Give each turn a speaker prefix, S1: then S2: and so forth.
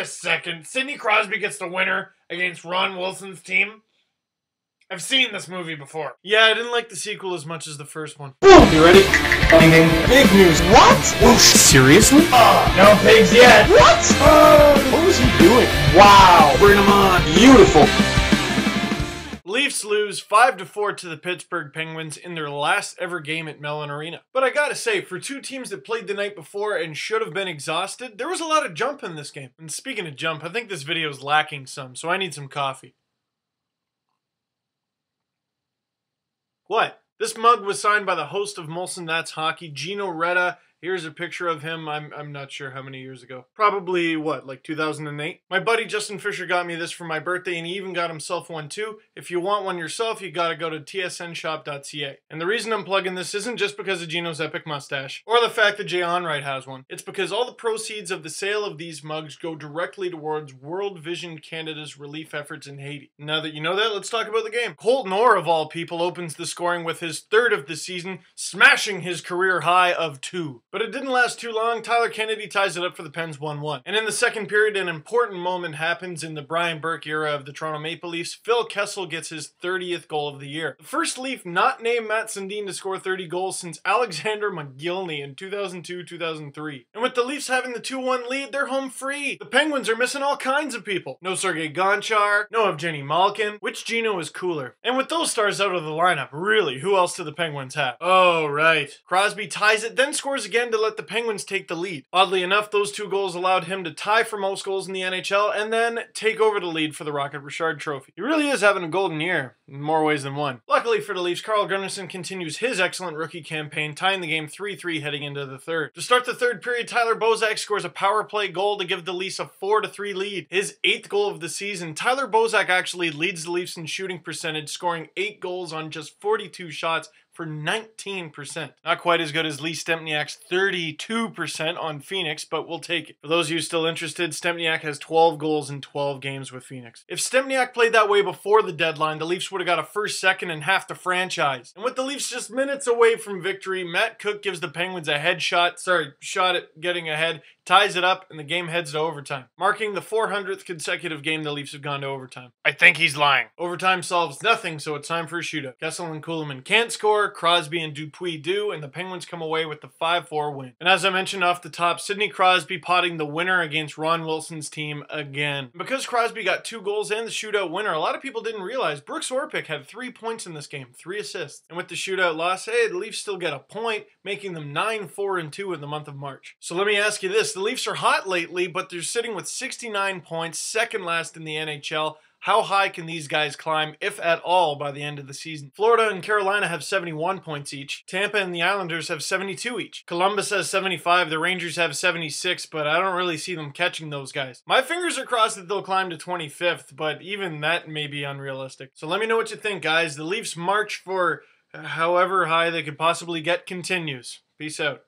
S1: a second. Sidney Crosby gets the winner against Ron Wilson's team? I've seen this movie before. Yeah, I didn't like the sequel as much as the first one.
S2: You ready? Big news. What? Seriously?
S1: No pigs yet.
S2: What? What was he doing? Wow. Bring him on. Beautiful.
S1: Leafs lose 5-4 to the Pittsburgh Penguins in their last ever game at Mellon Arena. But I gotta say, for two teams that played the night before and should have been exhausted, there was a lot of jump in this game. And speaking of jump, I think this video is lacking some, so I need some coffee. What? This mug was signed by the host of Molson That's Hockey, Gino Reda. Here's a picture of him, I'm not sure how many years ago. Probably, what, like 2008? My buddy Justin Fisher got me this for my birthday, and he even got himself one too. If you want one yourself, you gotta go to tsnshop.ca. And the reason I'm plugging this isn't just because of Gino's epic mustache, or the fact that Jay Onright has one. It's because all the proceeds of the sale of these mugs go directly towards World Vision Canada's relief efforts in Haiti. Now that you know that, let's talk about the game. Colton Orr, of all people, opens the scoring with his third of the season, smashing his career high of 2. But it didn't last too long. Tyler Kennedy ties it up for the Pens 1-1. And in the second period, an important moment happens in the Brian Burke era of the Toronto Maple Leafs. Phil Kessel gets his 30th goal of the year. The first Leaf not named Matt Sundin to score 30 goals since Alexander McGillney in 2002-2003. And with the Leafs having the 2-1 lead, they're home free. The Penguins are missing all kinds of people. No Sergei Gonchar, no Evgeny Malkin. Which Gino is cooler? And with those stars out of the lineup, really, who else do the Penguins have? Oh, right. Crosby ties it, then scores again to let the Penguins take the lead. Oddly enough, those 2 goals allowed him to tie for most goals in the NHL and then take over the lead for the Rocket Richard Trophy. He really is having a golden year in more ways than one. Luckily for the Leafs, Carl Gunnarsson continues his excellent rookie campaign, tying the game 3-3 heading into the third. To start the third period, Tyler Bozak scores a power play goal to give the Leafs a 4-3 lead. His 8th goal of the season. Tyler Bozak actually leads the Leafs in shooting percentage, scoring 8 goals on just 42 shots for 19%. Not quite as good as Lee Stempniak's 32% on Phoenix, but we'll take it. For those of you still interested, Stempniak has 12 goals in 12 games with Phoenix. If Stempniak played that way before the deadline, the Leafs would have got a first, second, and half the franchise. And with the Leafs just minutes away from victory, Matt Cook gives the Penguins a shot at getting ahead, ties it up, and the game heads to overtime, marking the 400th consecutive game the Leafs have gone to overtime. I think he's lying. Overtime solves nothing, so it's time for a shootout. Kessel and Kuhlman can't score, Crosby and Dupuis do, and the Penguins come away with the 5-4 win. And as I mentioned off the top, Sidney Crosby potting the winner against Ron Wilson's team again. Because Crosby got 2 goals and the shootout winner, a lot of people didn't realize Brooks Orpik had 3 points in this game, 3 assists. And with the shootout loss, hey, the Leafs still get a point, making them 9-4-2 in the month of March. So let me ask you this, the Leafs are hot lately, but they're sitting with 69 points, second last in the NHL. How high can these guys climb, if at all, by the end of the season? Florida and Carolina have 71 points each. Tampa and the Islanders have 72 each. Columbus has 75. The Rangers have 76, but I don't really see them catching those guys. My fingers are crossed that they'll climb to 25th, but even that may be unrealistic. So let me know what you think, guys. The Leafs' march for however high they could possibly get continues. Peace out.